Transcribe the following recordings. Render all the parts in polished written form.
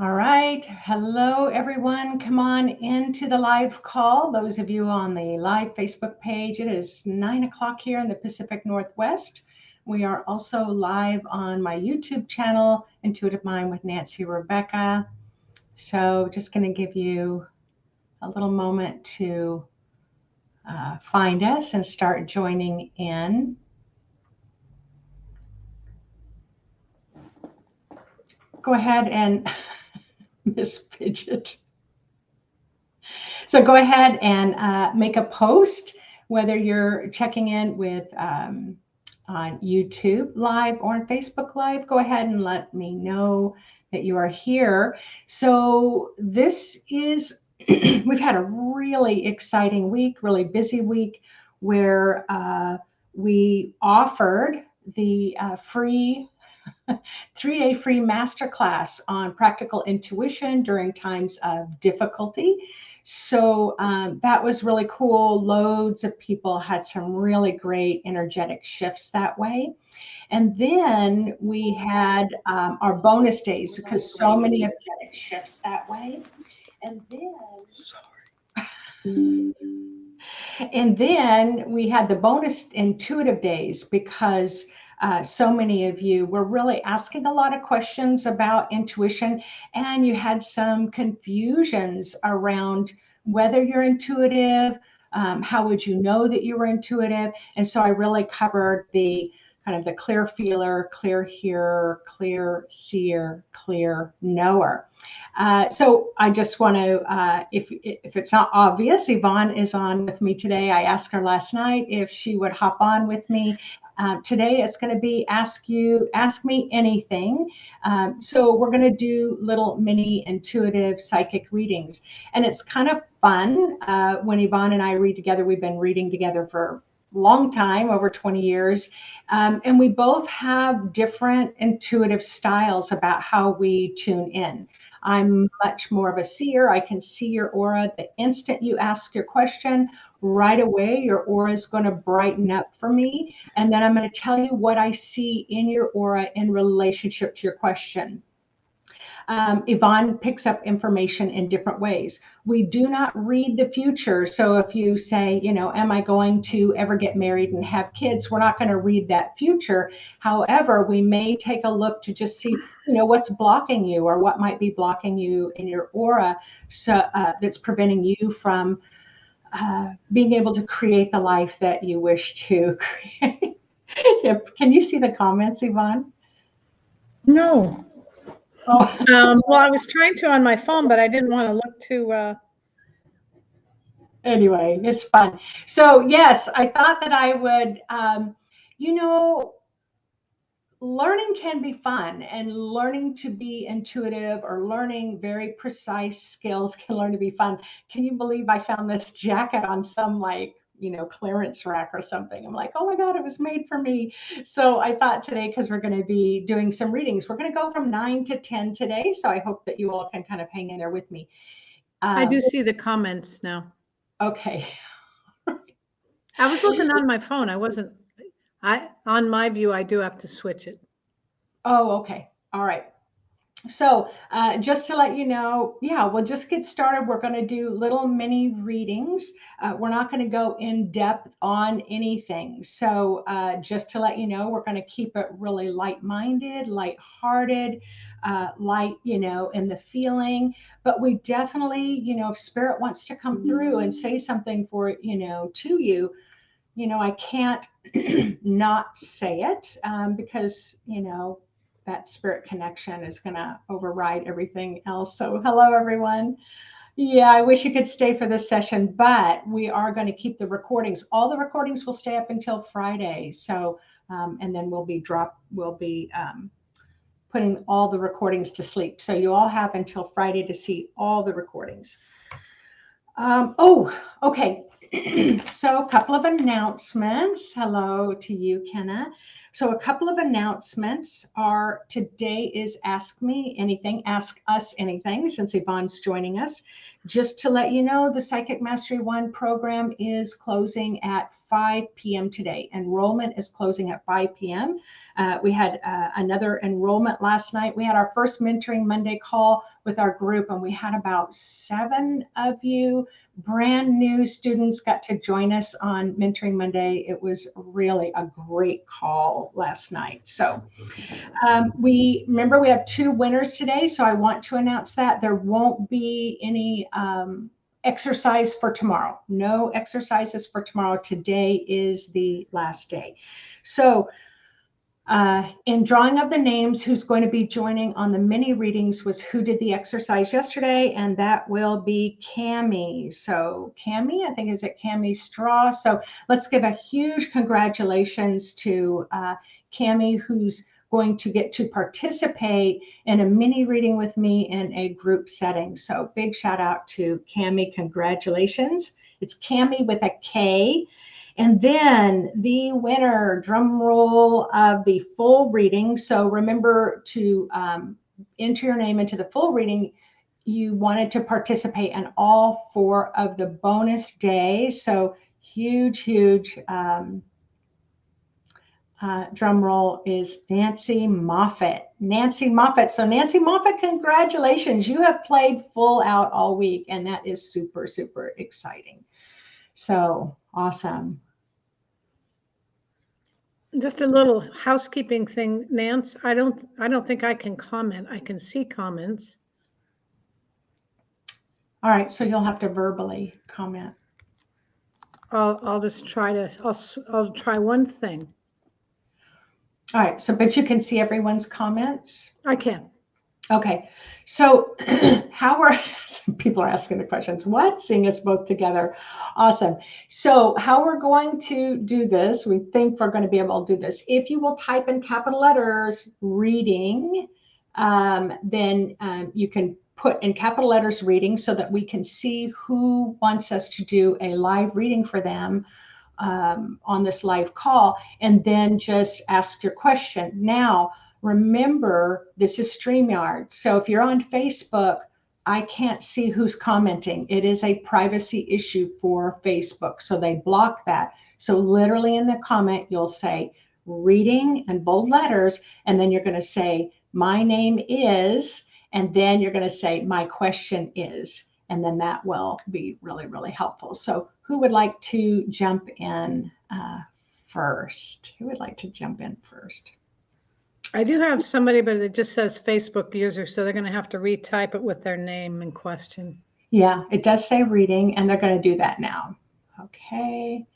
All right. Hello, everyone. Come on into the live call. Those of you on the live Facebook page, it is 9 o'clock here in the Pacific Northwest. We are also live on my YouTube channel, Intuitive Mind with Nancy Rebecca. So just going to give you a little moment to find us and start joining in. Go ahead and Miss Fidget. So go ahead and make a post, whether you're checking in with on YouTube Live or on Facebook Live. Go ahead and let me know that you are here. So this is, we've had a really exciting week, really busy week, where we offered the free 3-day free masterclass on practical intuition during times of difficulty. So that was really cool. Loads of people had some really great energetic shifts that way. And then we had our bonus days because so many of energetic shifts that way. And then, and then we had the bonus intuitive days because so many of you were really asking a lot of questions about intuition, and you had some confusions around whether you're intuitive, how would you know that you were intuitive? And so I really covered the kind of the clear feeler, clear hearer, clear seer, clear knower. So I just want to, if it's not obvious, Yvonne is on with me today. I asked her last night if she would hop on with me. Today it's going to be Ask Me Anything. So we're going to do little mini intuitive psychic readings. And it's kind of fun when Yvonne and I read together. We've been reading together for a long time, over 20 years. And we both have different intuitive styles about how we tune in. I'm much more of a seer. I can see your aura the instant you ask your question. Right away, your aura is going to brighten up for me. And then I'm going to tell you what I see in your aura in relationship to your question. Yvonne picks up information in different ways. We do not read the future. So if you say, you know, am I going to ever get married and have kids? We're not going to read that future. However, we may take a look to just see, you know, what's blocking you or what might be blocking you in your aura, so that's preventing you from being able to create the life that you wish to create. Can you see the comments, Yvonne? No. Oh. Well, I was trying to on my phone, but I didn't want to look too. Anyway, it's fun. So yes, I thought that I would, you know, learning can be fun, and learning to be intuitive or learning very precise skills can learn to be fun. Can you believe I found this jacket on some, like, you know, clearance rack or something? I'm like, oh my God, it was made for me. So I thought today, because we're going to be doing some readings, we're going to go from 9 to 10 today. So I hope that you all can kind of hang in there with me. I do see the comments now. Okay. I was looking on my phone. I wasn't. On my view, I do have to switch it. Oh, okay. All right. So just to let you know, yeah, we'll just get started. We're going to do little mini readings. We're not going to go in depth on anything. So just to let you know, we're going to keep it really light-minded, light-hearted, light, you know, in the feeling. But we definitely, you know, if Spirit wants to come through and say something for, you know, to you, you know, I can't not say it because, you know, that spirit connection is going to override everything else. So hello, everyone. Yeah, I wish you could stay for this session, but we are going to keep the recordings. All the recordings will stay up until Friday. So, and then we'll be putting all the recordings to sleep. So you all have until Friday to see all the recordings. Oh, okay. So a couple of announcements. Hello to you, Kenna. So a couple of announcements are, today is Ask Me Anything, Ask Us Anything, since Yvonne's joining us. Just to let you know, the Psychic Mastery 1 program is closing at 5 p.m. today. Enrollment is closing at 5 p.m. We had another enrollment last night. We had our first Mentoring Monday call with our group, and we had about 7 of you brand new students got to join us on Mentoring Monday. It was really a great call last night. So we have 2 winners today. So I want to announce that there won't be any exercise for tomorrow. No exercises for tomorrow. Today is the last day. So in drawing of the names, who's going to be joining on the mini readings was who did the exercise yesterday, and that will be Cammie. So Cammie, I think, is it Cammie Straw? So let's give a huge congratulations to Cammie, who's going to get to participate in a mini reading with me in a group setting. So big shout out to Cammie. Congratulations. It's Cammie with a K. And then the winner, drum roll, of the full reading. So remember to enter your name into the full reading. You wanted to participate in all 4 of the bonus days. So huge drum roll is Nancy Moffat. Nancy Moffat. So Nancy Moffat, congratulations. You have played full out all week, and that is super, super exciting. So awesome. Just a little housekeeping thing, Nance. I don't think I can comment. I can see comments. All right, so you'll have to verbally comment. I'll just try to. I'll try one thing. All right, so but you can see everyone's comments. I can. Okay, so how are people are asking the questions? What? Seeing us both together. Awesome. So how we're going to do this, we think we're going to be able to do this. If you will type in capital letters reading, then you can put in capital letters reading so that we can see who wants us to do a live reading for them on this live call, and then just ask your question. Now, remember, this is StreamYard. So if you're on Facebook, I can't see who's commenting. It is a privacy issue for Facebook, so they block that. So literally in the comment, you'll say reading in bold letters, and then you're going to say, my name is, and then you're going to say, my question is. And then that will be really, really helpful. So who would like to jump in first? Who would like to jump in first? I do have somebody, but it just says Facebook user, so they're going to have to retype it with their name and question. Yeah, it does say reading, and they're going to do that now. Okay.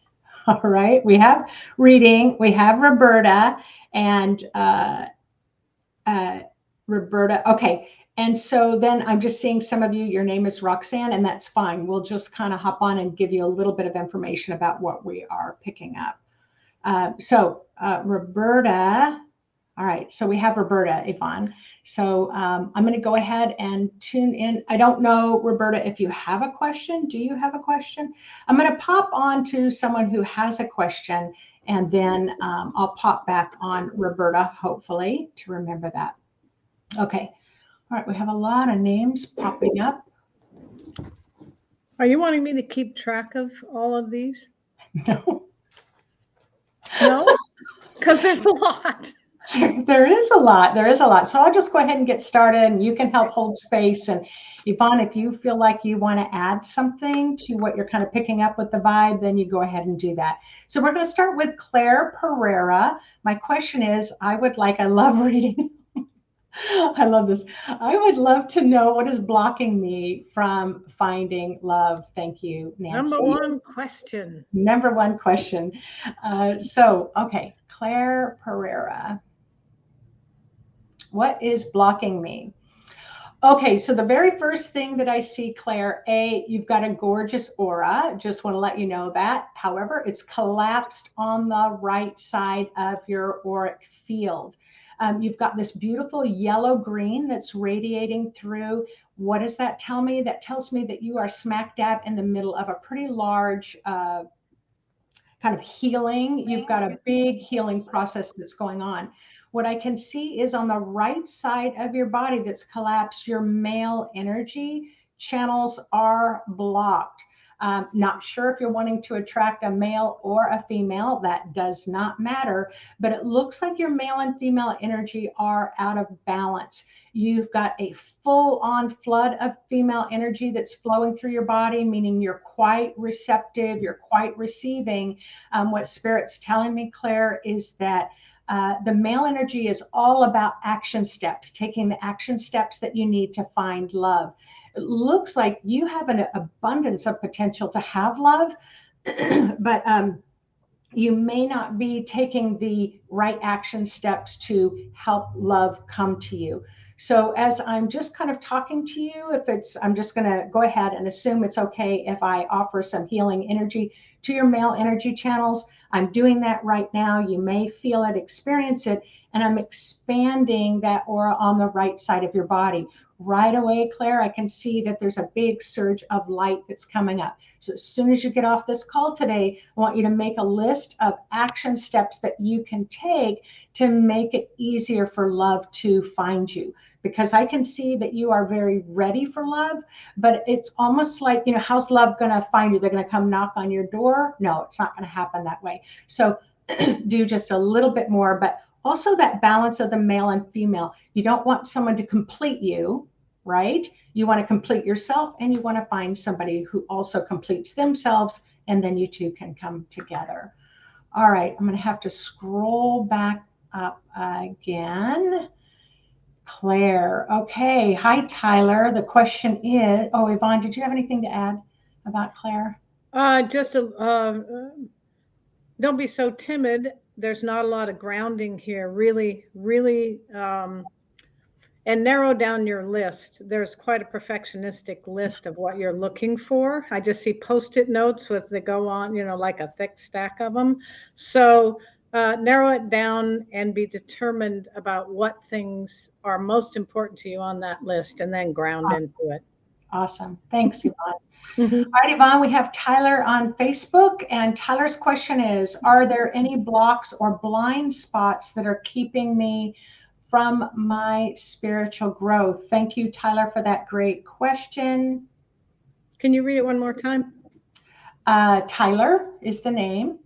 All right. We have reading. We have Roberta and Roberta. Okay. And so then I'm just seeing some of you, your name is Roxanne, and that's fine. We'll just kind of hop on and give you a little bit of information about what we are picking up. Roberta, all right, so we have Roberta, Yvonne. So I'm going to go ahead and tune in. I don't know, Roberta, if you have a question. Do you have a question? I'm going to pop on to someone who has a question, and then I'll pop back on Roberta, hopefully, to remember that. Okay. All right, we have a lot of names popping up. Are you wanting me to keep track of all of these? No. No? Because there's a lot. There is a lot. There is a lot. So I'll just go ahead and get started, and you can help hold space. And Yvonne, if you feel like you want to add something to what you're kind of picking up with the vibe, then you go ahead and do that. So we're going to start with Claire Pereira. My question is, I love reading. I love this. I would love to know what is blocking me from finding love. Thank you, Nancy. Number one question. Okay, Claire Pereira. What is blocking me? Okay, so the very first thing that I see, Claire, you've got a gorgeous aura. Just want to let you know that. However, it's collapsed on the right side of your auric field. You've got this beautiful yellow green that's radiating through. What does that tell me? That tells me that you are smack dab in the middle of a pretty large kind of healing. You've got a big healing process that's going on. What I can see is on the right side of your body that's collapsed, your male energy channels are blocked. Not sure if you're wanting to attract a male or a female. That does not matter. But it looks like your male and female energy are out of balance. You've got a full-on flood of female energy that's flowing through your body, meaning you're quite receptive, you're quite receiving. What Spirit's telling me, Claire, is that the male energy is all about action steps, taking the action steps that you need to find love. It looks like you have an abundance of potential to have love, but you may not be taking the right action steps to help love come to you. So as I'm just kind of talking to you, I'm just going to go ahead and assume it's okay if I offer some healing energy to your male energy channels. I'm doing that right now. You may feel it, experience it, and I'm expanding that aura on the right side of your body. Right away, Claire, I can see that there's a big surge of light that's coming up. So as soon as you get off this call today, I want you to make a list of action steps that you can take to make it easier for love to find you. Because I can see that you are very ready for love, but it's almost like, how's love going to find you? They're going to come knock on your door? No, it's not going to happen that way. So do just a little bit more, but also that balance of the male and female. You don't want someone to complete you, right? You want to complete yourself, and you want to find somebody who also completes themselves, and then you two can come together. All right, I'm going to have to scroll back up again. Claire. Okay. Hi, Tyler. The question is, Yvonne, did you have anything to add about Claire? Don't be so timid. There's not a lot of grounding here. Really, really, and narrow down your list. There's quite a perfectionistic list of what you're looking for. I just see Post-it notes that go on, like a thick stack of them. So narrow it down and be determined about what things are most important to you on that list, and then ground into it. Awesome. Thanks, Yvonne. All right, Yvonne, we have Tyler on Facebook, and Tyler's question is, are there any blocks or blind spots that are keeping me from my spiritual growth? Thank you, Tyler, for that great question. Can you read it one more time? Tyler is the name.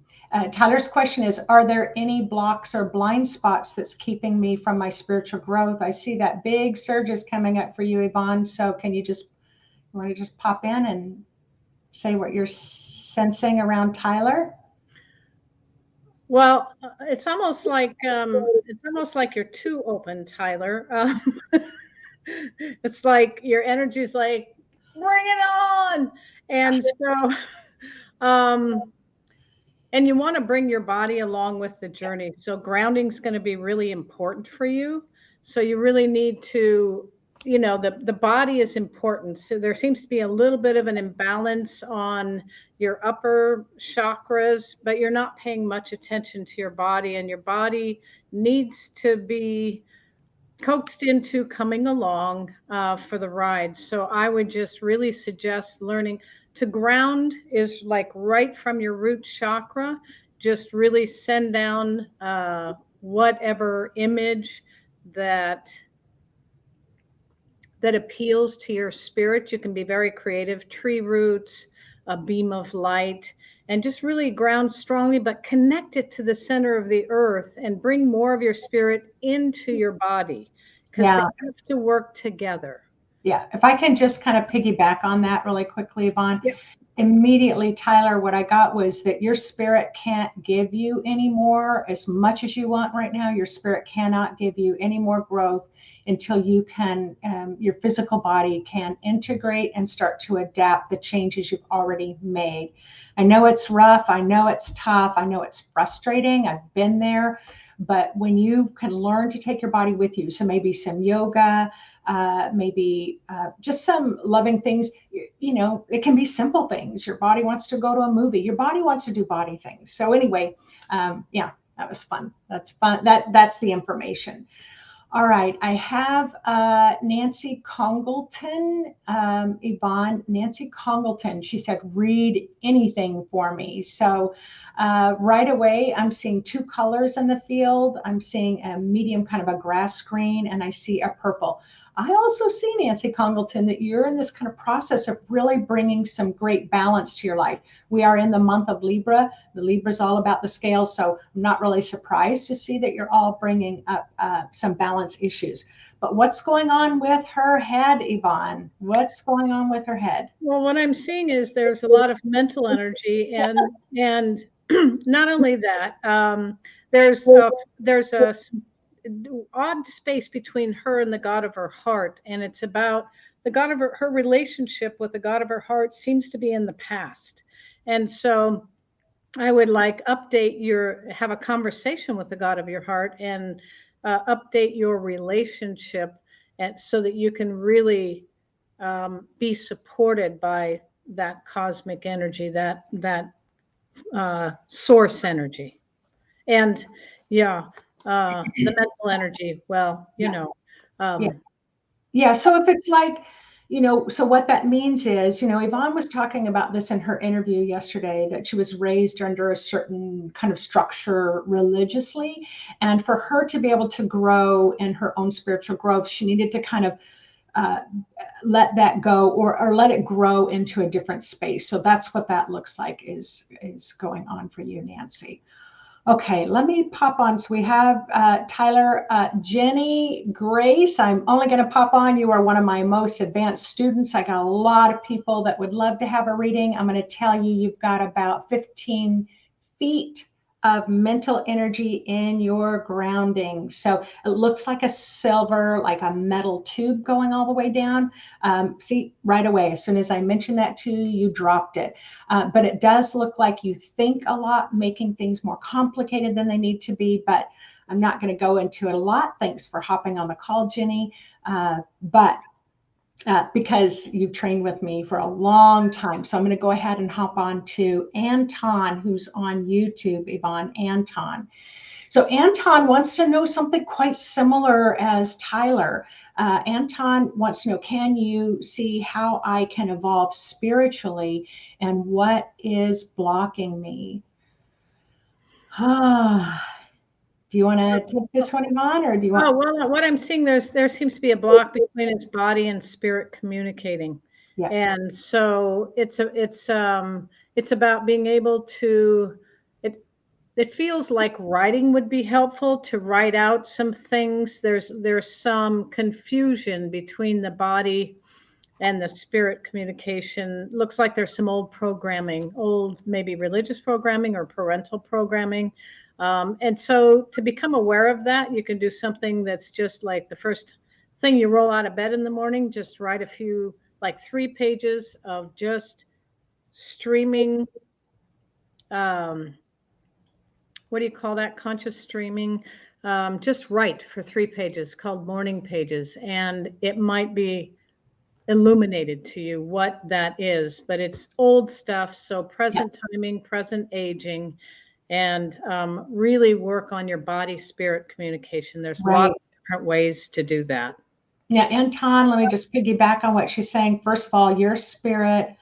Tyler's question is, are there any blocks or blind spots that's keeping me from my spiritual growth? I see that big surge is coming up for you, Yvonne. So can you want to just pop in and say what you're sensing around Tyler? Well, it's almost like you're too open, Tyler. It's like your energy's like, bring it on. And so, and you want to bring your body along with the journey. So grounding is going to be really important for you. So you really need to, the body is important. So there seems to be a little bit of an imbalance on your upper chakras, but you're not paying much attention to your body, and your body needs to be coaxed into coming along for the ride. So I would just really suggest learning to ground is like right from your root chakra. Just really send down whatever image that appeals to your spirit. You can be very creative. Tree roots, a beam of light, and just really ground strongly, but connect it to the center of the earth and bring more of your spirit into your body, because they have to work together. Yeah. If I can just kind of piggyback on that really quickly, Yvonne. Yeah. Immediately, Tyler, what I got was that your spirit can't give you any more. As much as you want right now, your spirit cannot give you any more growth until you can, your physical body can integrate and start to adapt the changes you've already made. I know it's rough. I know it's tough. I know it's frustrating. I've been there. But when you can learn to take your body with you, so maybe some yoga, maybe just some loving things, it can be simple things. Your body wants to go to a movie. Your body wants to do body things. So anyway, yeah, that was fun. That's fun. That's the information. All right, I have Nancy Congleton, Yvonne, Nancy Congleton. She said, read anything for me. So Right away, I'm seeing two colors in the field. I'm seeing a medium kind of a grass green, and I see a purple. I also see, Nancy Congleton, that you're in this kind of process of really bringing some great balance to your life. We are in the month of Libra. The Libra is all about the scale, so I'm not really surprised to see that you're all bringing up some balance issues. But what's going on with her head, Yvonne? What's going on with her head? Well, what I'm seeing is there's a lot of mental energy, and not only that, there's a odd space between her and the God of her heart, and it's about the God of her relationship with the God of her heart seems to be in the past, and so I would like have a conversation with the God of your heart and update your relationship, and so that you can really be supported by that cosmic energy, that source energy, and yeah, the mental energy. Well, you Yeah. know, Yeah. Yeah. So if it's like, so what that means is, Yvonne was talking about this in her interview yesterday, that she was raised under a certain kind of structure religiously. And for her to be able to grow in her own spiritual growth, she needed to kind of uh, let that go, or let it grow into a different space. So that's what that looks like is going on for you, Nancy. Okay, let me pop on. So we have Tyler, Jenny, Grace. I'm only going to pop on. You are one of my most advanced students. I got a lot of people that would love to have a reading. I'm going to tell you, you've got about 15 feet of mental energy in your grounding. So it looks like a silver, like a metal tube going all the way down. See, right away, as soon as I mentioned that to you, you dropped it. But it does look like you think a lot, making things more complicated than they need to be. But I'm not going to go into it a lot. Thanks for hopping on the call, Jenny. But because you've trained with me for a long time. So I'm going to go ahead and hop on to Anton, who's on YouTube, Yvonne, Anton. So Anton wants to know something quite similar as Tyler. Anton wants to know, can you see how I can evolve spiritually and what is blocking me? Do you want to take this one, Yvonne, or do you want? Oh, well, what I'm seeing, there seems to be a block between its body and spirit communicating. Yeah. And so it's about being able to, it feels like writing would be helpful, to write out some things. There's some confusion between the body and the spirit communication. Looks like there's some old programming, old maybe religious programming or parental programming. And so to become aware of that, you can do something that's just like the first thing you roll out of bed in the morning, just write a few, like 3 pages of just streaming. What do you call that? Conscious streaming. Just write for 3 pages, called morning pages. And it might be illuminated to you what that is, but it's old stuff. So present timing, present aging, and really work on your body spirit communication. There's lots of different ways to do that. Yeah, Anton, let me just piggyback on what she's saying. First of all, your spirit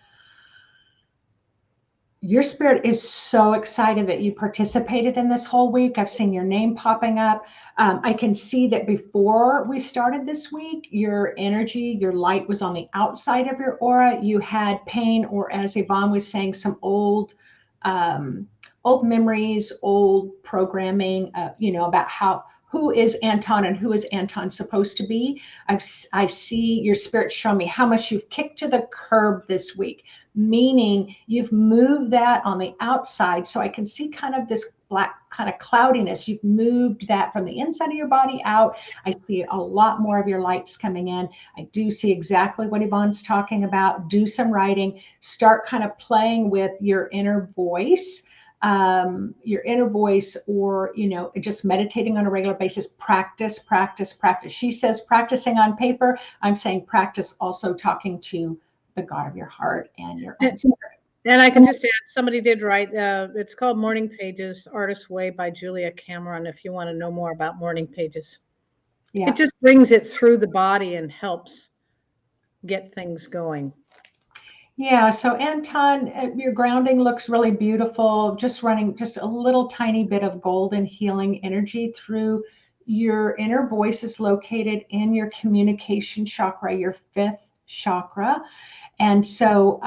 is so excited that you participated in this whole week. I've seen your name popping up. I can see that before we started this week, your energy, your light was on the outside of your aura. You had pain, or as Yvonne was saying, some old memories, old programming, about who is Anton and who is Anton supposed to be. I see your spirit show me how much you've kicked to the curb this week, meaning you've moved that on the outside. So I can see kind of this black kind of cloudiness. You've moved that from the inside of your body out. I see a lot more of your lights coming in. I do see exactly what Yvonne's talking about. Do some writing, start kind of playing with your inner voice. Or just meditating on a regular basis. Practice. She says practicing on paper. I'm saying practice also talking to the God of your heart and your own spirit. And I can just add, somebody did write, it's called Morning Pages, Artist's Way by Julia Cameron, if you want to know more about morning pages. Yeah. It just brings it through the body and helps get things going. Yeah, so Anton, your grounding looks really beautiful. Just running just a little tiny bit of golden healing energy through your inner voice is located in your communication chakra, your fifth chakra. And so,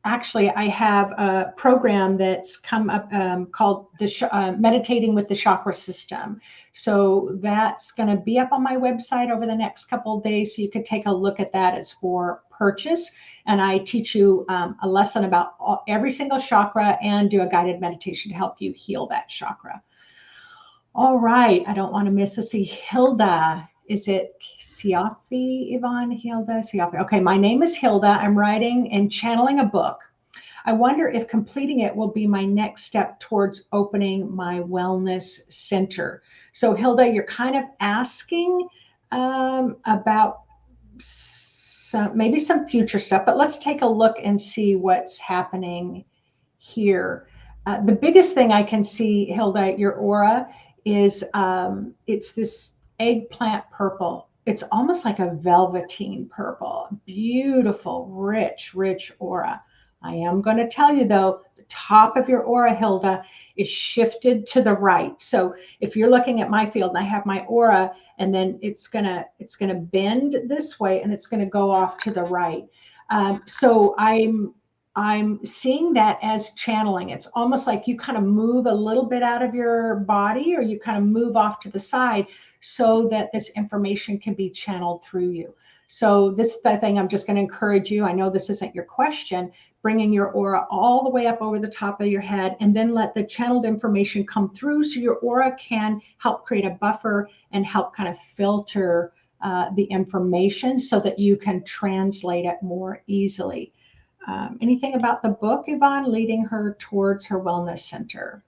actually, I have a program that's come up called Meditating with the Chakra System. So that's going to be up on my website over the next couple of days. So you could take a look at that. It's for purchase. And I teach you a lesson about every single chakra and do a guided meditation to help you heal that chakra. All right. I don't want to miss. Let's see. Hilda. Is it Siafi, Yvonne? Hilda? Siafi. Okay. My name is Hilda. I'm writing and channeling a book. I wonder if completing it will be my next step towards opening my wellness center. So, Hilda, you're kind of asking about maybe some future stuff, but let's take a look and see what's happening here. The biggest thing I can see, Hilda, your aura is it's this eggplant purple. It's almost like a velveteen purple. Beautiful, rich aura. I am going to tell you though, the top of your aura, Hilda, is shifted to the right. So if you're looking at my field and I have my aura, and then it's gonna bend this way and it's gonna go off to the right. So I'm seeing that as channeling. It's almost like you kind of move a little bit out of your body or you kind of move off to the side so that this information can be channeled through you. So this is the thing I'm just going to encourage you. I know this isn't your question, bringing your aura all the way up over the top of your head and then let the channeled information come through so your aura can help create a buffer and help kind of filter the information so that you can translate it more easily. Anything about the book, Yvonne, leading her towards her wellness center?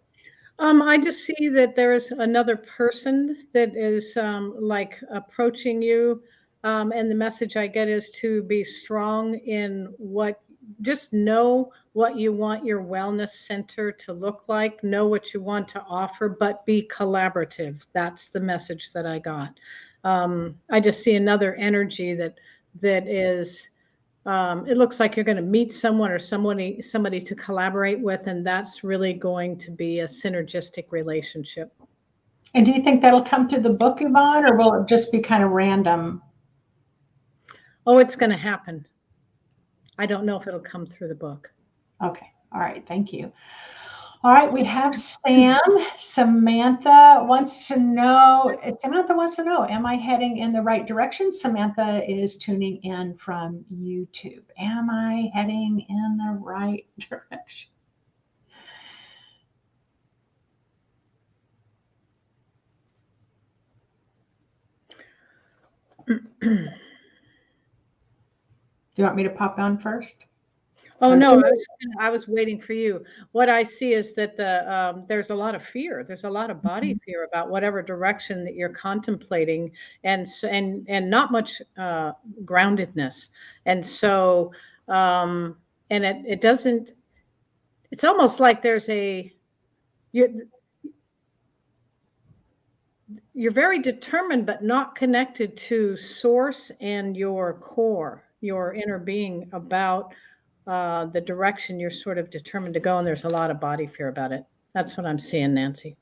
I just see that there is another person that is like approaching you. And the message I get is to be strong in just know what you want your wellness center to look like, know what you want to offer, but be collaborative. That's the message that I got. I just see another energy that is it looks like you're going to meet someone or somebody to collaborate with, and that's really going to be a synergistic relationship. And do you think that'll come through the book, Yvonne, or will it just be kind of random? Oh, it's going to happen. I don't know if it'll come through the book. Okay. All right. Thank you. All right. We have Sam. Samantha wants to know, am I heading in the right direction? Samantha is tuning in from YouTube. Am I heading in the right direction? Do you want me to pop on first? Oh no, I was waiting for you. What I see is that there's a lot of fear. There's a lot of body fear about whatever direction that you're contemplating, and not much groundedness. And so, and it doesn't. It's almost like there's you're very determined, but not connected to source and your core, your inner being about the direction you're sort of determined to go. And there's a lot of body fear about it. That's what I'm seeing, Nancy.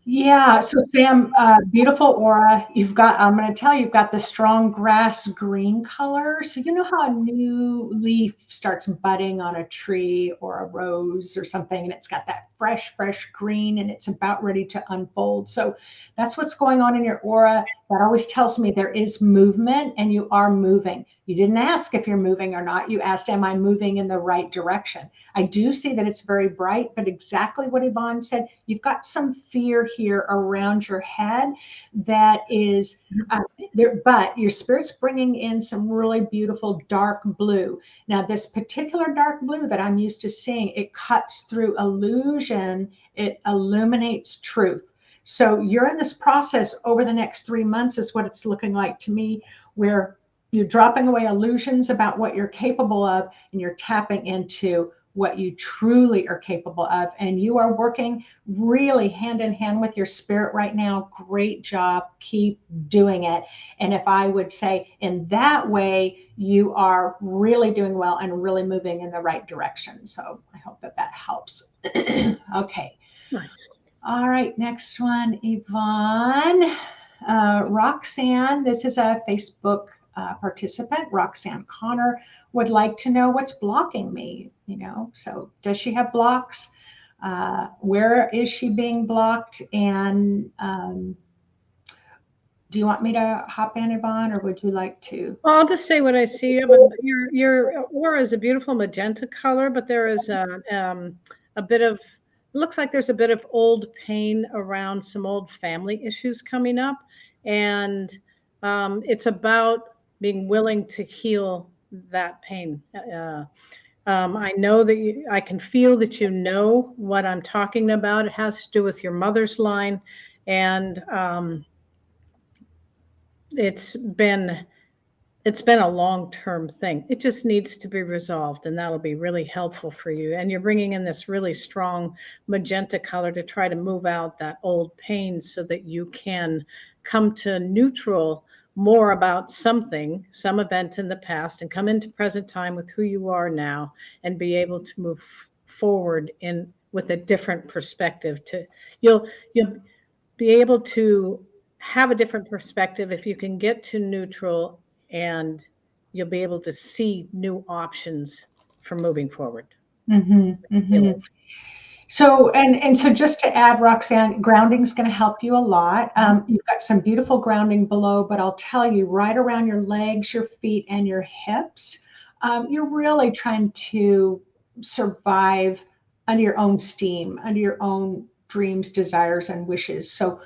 Yeah, so Sam, beautiful aura. I'm going to tell you, you've got the strong grass green color. So you know how a new leaf starts budding on a tree or a rose or something, and it's got that fresh green and it's about ready to unfold. So that's what's going on in your aura. That always tells me there is movement and you are moving. You didn't ask if you're moving or not. You asked, am I moving in the right direction? I do see that it's very bright, but exactly what Yvonne said, you've got some fear here around your head that is there, but your spirit's bringing in some really beautiful dark blue. Now, this particular dark blue that I'm used to seeing, it cuts through illusion, it illuminates truth. So you're in this process over the next 3 months is what it's looking like to me, where you're dropping away illusions about what you're capable of and you're tapping into what you truly are capable of. And you are working really hand in hand with your spirit right now. Great job. Keep doing it. And if I would say in that way, you are really doing well and really moving in the right direction. So I hope that that helps. Okay. Nice. All right, next one, Yvonne. Roxanne, this is a Facebook participant. Roxanne Connor would like to know what's blocking me, So does she have blocks? Where is she being blocked? And do you want me to hop in, Yvonne, or would you like to? Well, I'll just say what I see. Your aura is a beautiful magenta color, but there is a bit of, looks like there's a bit of old pain around some old family issues coming up. And it's about being willing to heal that pain. I know that I can feel that you know what I'm talking about. It has to do with your mother's line. And it's been a long-term thing. It just needs to be resolved, and that'll be really helpful for you. And you're bringing in this really strong magenta color to try to move out that old pain so that you can come to neutral more about something, some event in the past, and come into present time with who you are now and be able to move forward with a different perspective. You'll be able to have a different perspective if you can get to neutral, and you'll be able to see new options for moving forward. Mm-hmm, mm-hmm. So just to add, Roxanne, grounding is going to help you a lot. You've got some beautiful grounding below, but I'll tell you, right around your legs, your feet, and your hips, you're really trying to survive under your own steam, under your own dreams, desires, and wishes. So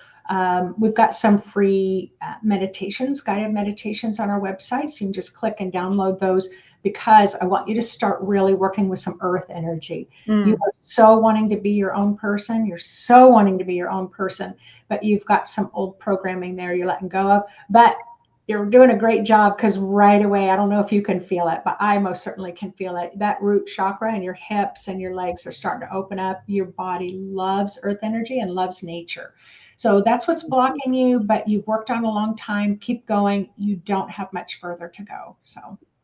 we've got some free meditations, guided meditations on our website. So you can just click and download those, because I want you to start really working with some earth energy. You are so wanting to be your own person. You're so wanting to be your own person, but you've got some old programming there you're letting go of. But you're doing a great job, because right away, I don't know if you can feel it, but I most certainly can feel it. That root chakra and your hips and your legs are starting to open up. Your body loves earth energy and loves nature. So that's what's blocking you, but you've worked on a long time. Keep going. You don't have much further to go. So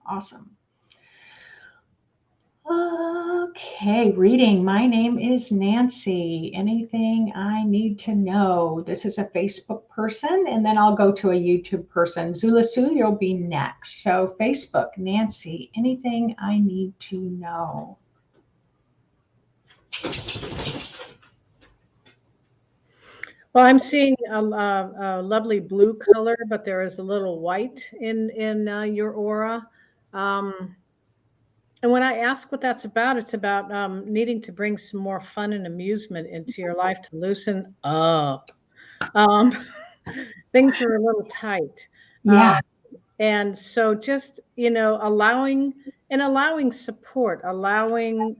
awesome. Okay, reading. My name is Nancy. Anything I need to know? This is a Facebook person, and then I'll go to a YouTube person. Zula Sue, you'll be next. So Facebook, Nancy, anything I need to know? Well, I'm seeing a lovely blue color, but there is a little white in your aura. And when I ask what that's about, it's about needing to bring some more fun and amusement into your life to loosen up. Things are a little tight. Yeah. And so just, allowing support, allowing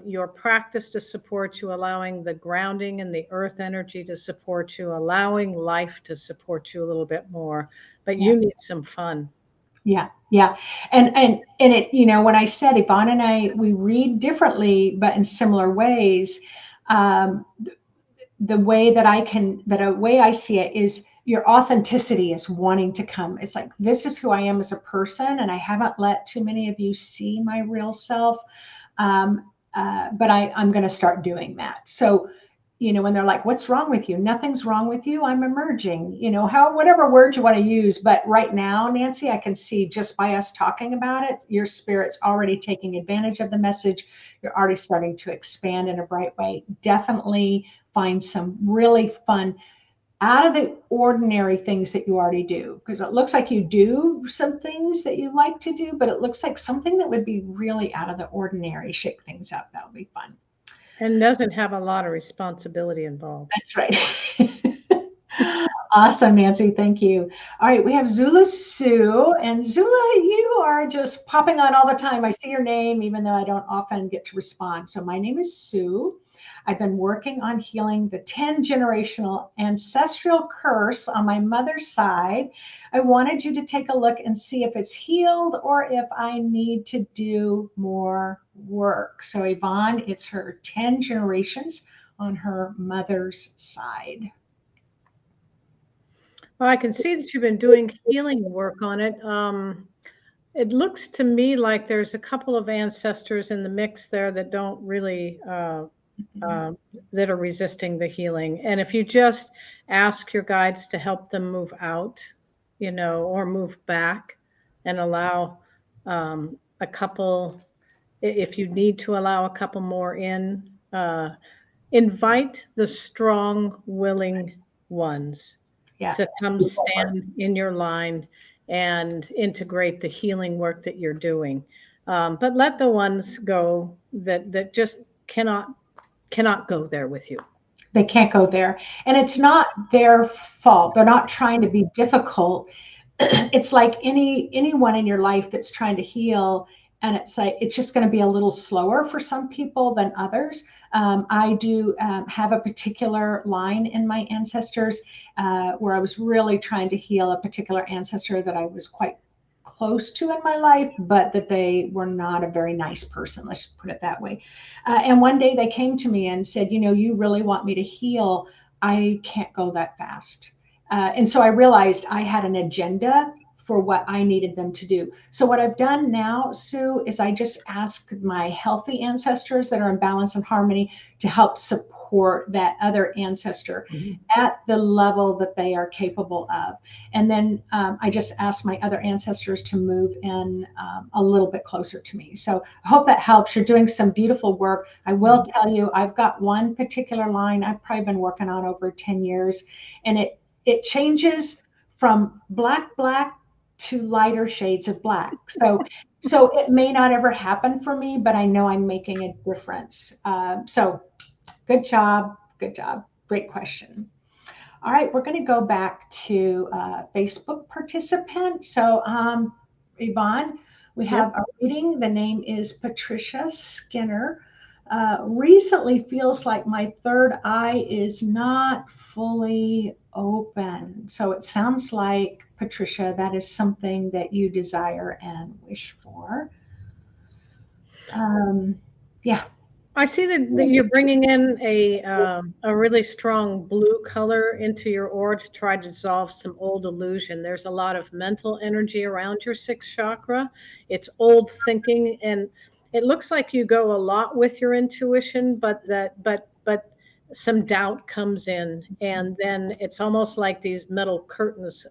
your practice to support you, allowing the grounding and the earth energy to support you, allowing life to support you a little bit more. But you need some fun. Yeah, yeah. And it, when I said Yvonne and I, we read differently, but in similar ways. The way that a way I see it is your authenticity is wanting to come. It's like, this is who I am as a person, and I haven't let too many of you see my real self. But I'm going to start doing that. So, when they're like, what's wrong with you? Nothing's wrong with you. I'm emerging, whatever word you want to use. But right now, Nancy, I can see just by us talking about it, your spirit's already taking advantage of the message. You're already starting to expand in a bright way. Definitely find some really fun, out of the ordinary things that you already do, because it looks like you do some things that you like to do, but it looks like something that would be really out of the ordinary. Shake things up. That'll be fun. And doesn't have a lot of responsibility involved. That's right. Awesome, Nancy. Thank you. All right, we have Zula Sue. And Zula, you are just popping on all the time. I see your name, even though I don't often get to respond. So my name is Sue. I've been working on healing the 10 generational ancestral curse on my mother's side. I wanted you to take a look and see if it's healed or if I need to do more work. So Yvonne, it's her 10 generations on her mother's side. Well, I can see that you've been doing healing work on it. It looks to me like there's a couple of ancestors in the mix there that don't really, that are resisting the healing. And if you just ask your guides to help them move out, or move back and allow a couple, if you need to allow a couple more in, invite the strong, willing ones to come stand in your line and integrate the healing work that you're doing. But let the ones go that just cannot go there with you. They can't go there. And it's not their fault. They're not trying to be difficult. It's like anyone in your life that's trying to heal, and it's like it's just going to be a little slower for some people than others. I do have a particular line in my ancestors where I was really trying to heal a particular ancestor that I was quite close to in my life, but that they were not a very nice person. Let's put it that way. And one day they came to me and said, you really want me to heal. I can't go that fast. And so I realized I had an agenda for what I needed them to do. So what I've done now, Sue, is I just ask my healthy ancestors that are in balance and harmony to help support that other ancestor at the level that they are capable of. And then I just ask my other ancestors to move in a little bit closer to me. So I hope that helps. You're doing some beautiful work. I will tell you, I've got one particular line I've probably been working on over 10 years, and it changes from black to lighter shades of black. So it may not ever happen for me, but I know I'm making a difference. So good job. Great question. All right, we're going to go back to Facebook participant. So Yvonne, we have a reading. The name is Patricia Skinner. Recently feels like my third eye is not fully open. So it sounds like, Patricia, that is something that you desire and wish for. Yeah. I see that you're bringing in a really strong blue color into your aura to try to dissolve some old illusion. There's a lot of mental energy around your sixth chakra. It's old thinking, and it looks like you go a lot with your intuition, but some doubt comes in, and then it's almost like these metal curtains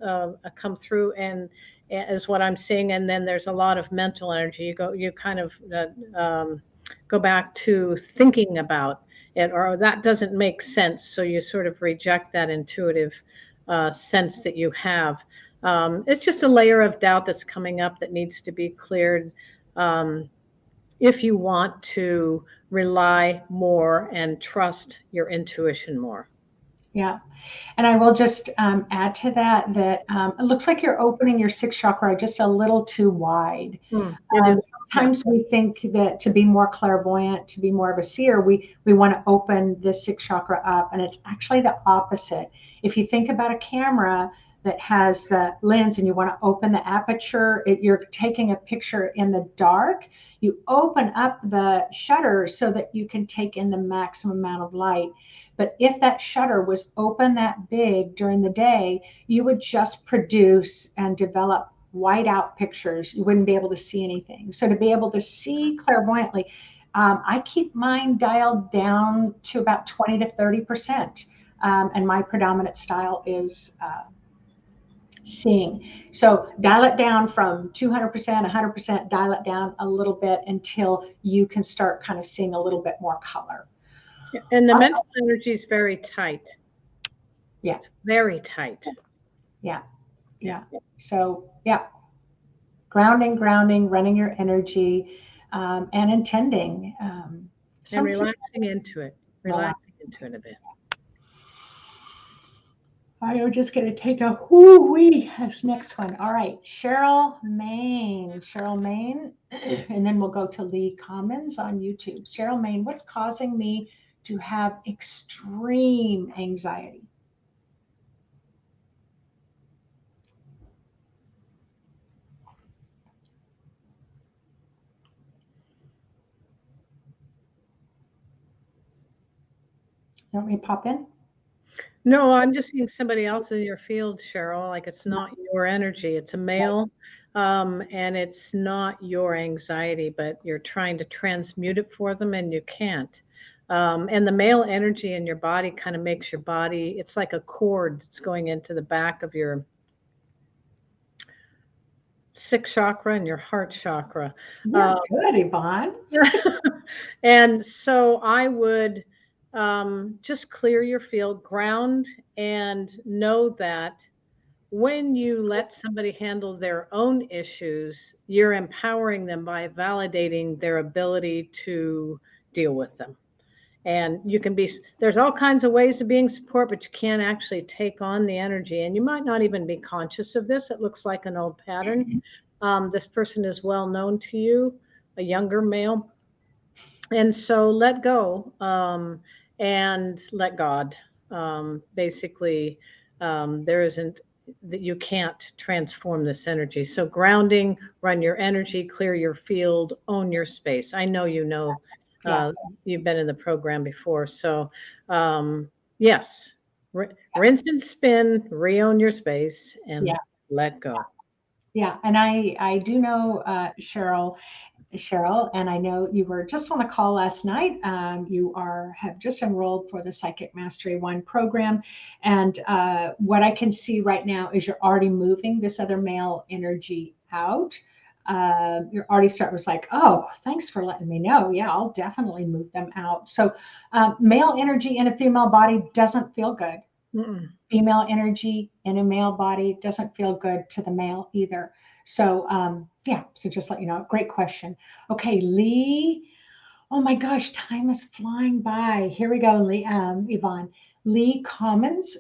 come through, and is what I'm seeing. And then there's a lot of mental energy. You kind of go back to thinking about it, or that doesn't make sense. So you sort of reject that intuitive sense that you have. It's just a layer of doubt that's coming up that needs to be cleared. If you want to rely more and trust your intuition more. Yeah. And I will just add to that it looks like you're opening your sixth chakra just a little too wide. Sometimes we think that to be more clairvoyant, to be more of a seer, we want to open the sixth chakra up, and it's actually the opposite. If you think about a camera that has the lens and you want to open the aperture, you're taking a picture in the dark, you open up the shutter so that you can take in the maximum amount of light. But if that shutter was open that big during the day, you would just produce and develop white out pictures. You wouldn't be able to see anything. So to be able to see clairvoyantly, I keep mine dialed down to about 20 to 30%. And my predominant style is seeing. So dial it down from 200%, 100%, dial it down a little bit until you can start kind of seeing a little bit more color. And the mental energy is very tight. Yeah. It's very tight. Yeah. So, yeah. Grounding, running your energy, and intending. And relaxing into it. Relaxing into it a bit. All right, we're just going to take a whoo-wee this next one. All right, Cheryl Main, and then we'll go to Lee Commons on YouTube. Cheryl Main, what's causing me to have extreme anxiety? You want me to pop in? No, I'm just seeing somebody else in your field, Cheryl. Like it's not your energy. It's a male, and it's not your anxiety, but you're trying to transmute it for them, and you can't. And the male energy in your body kind of makes your body. It's like a cord that's going into the back of your sixth chakra and your heart chakra. You're good, Yvonne. And so I would just clear your field, ground, and know that when you let somebody handle their own issues, you're empowering them by validating their ability to deal with them. And you can be, there's all kinds of ways of being support, but you can't actually take on the energy. And you might not even be conscious of this. It looks like an old pattern. This person is well known to you, a younger male. And so let go and let God. Basically, there isn't that you can't transform this energy. So grounding, run your energy, clear your field, own your space. I know you know you've been in the program before. So yes, rinse and spin, re-own your space, and let go. Yeah, and I do know Cheryl, and I know you were just on a call last night. You have just enrolled for the Psychic Mastery 1 program. And what I can see right now is you're already moving this other male energy out. You're already starting, was like, oh, thanks for letting me know. Yeah, I'll definitely move them out. So male energy in a female body doesn't feel good. Mm-mm. Female energy in a male body doesn't feel good to the male either. So so just let you know. Great question. Okay, Lee. Oh my gosh, time is flying by. Here we go, Lee, Yvonne. Lee Commons.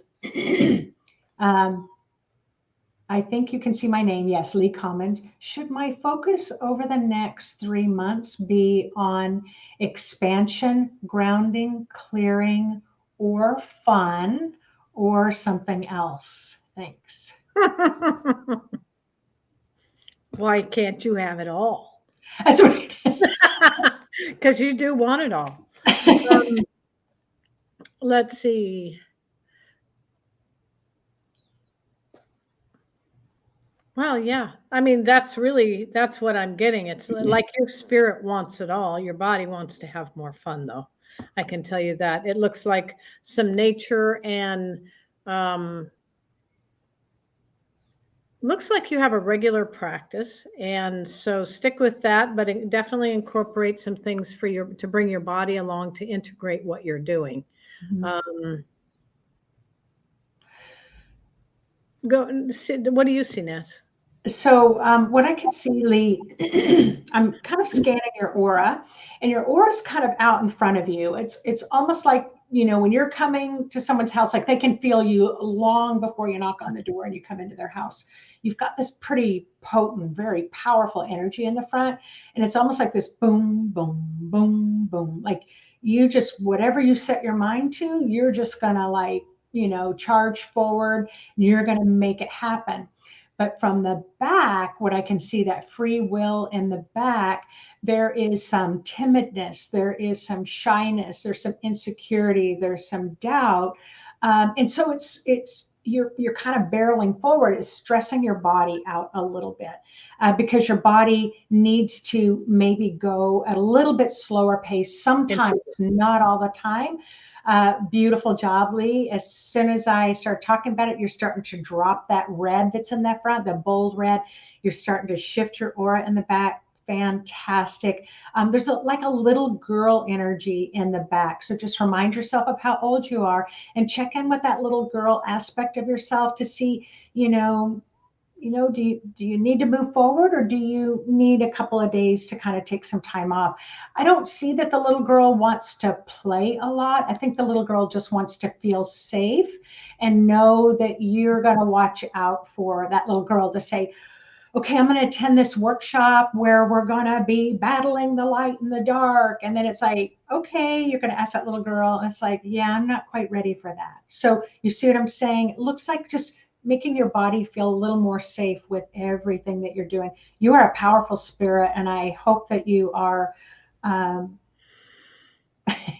I think you can see my name. Yes, Lee Commons. Should my focus over the next 3 months be on expansion, grounding, clearing, or fun, or something else? Thanks. Why can't you have it all? That's right. Because you do want it all. Let's see. Well, yeah. I mean, that's what I'm getting. It's like your spirit wants it all. Your body wants to have more fun, though. I can tell you that. It looks like some nature and looks like you have a regular practice. And so stick with that, but definitely incorporate some things to bring your body along to integrate what you're doing. Mm-hmm. What do you see, Ness? So what I can see, Lee, I'm kind of scanning your aura, and your aura is kind of out in front of you. It's almost like, when you're coming to someone's house, like they can feel you long before you knock on the door and you come into their house. You've got this pretty potent, very powerful energy in the front, and it's almost like this boom, boom, boom, boom. Like you just, whatever you set your mind to, you're just gonna charge forward, and you're gonna make it happen. But from the back, what I can see, that free will in the back, there is some timidness, there is some shyness, there's some insecurity, there's some doubt. And so you're kind of barreling forward. It's stressing your body out a little bit because your body needs to maybe go at a little bit slower pace sometimes, not all the time. Beautiful job, Lee. As soon as I start talking about it, you're starting to drop that red that's in that front, the bold red. You're starting to shift your aura in the back. Fantastic. There's like a little girl energy in the back. So just remind yourself of how old you are and check in with that little girl aspect of yourself to see, do you need to move forward, or do you need a couple of days to kind of take some time off? I don't see that the little girl wants to play a lot. I think the little girl just wants to feel safe and know that you're going to watch out for that little girl to say, okay, I'm going to attend this workshop where we're going to be battling the light and the dark. And then it's like, okay, you're going to ask that little girl. And it's like, yeah, I'm not quite ready for that. So you see what I'm saying? It looks like just making your body feel a little more safe with everything that you're doing. You are a powerful spirit, and I hope that you are, um,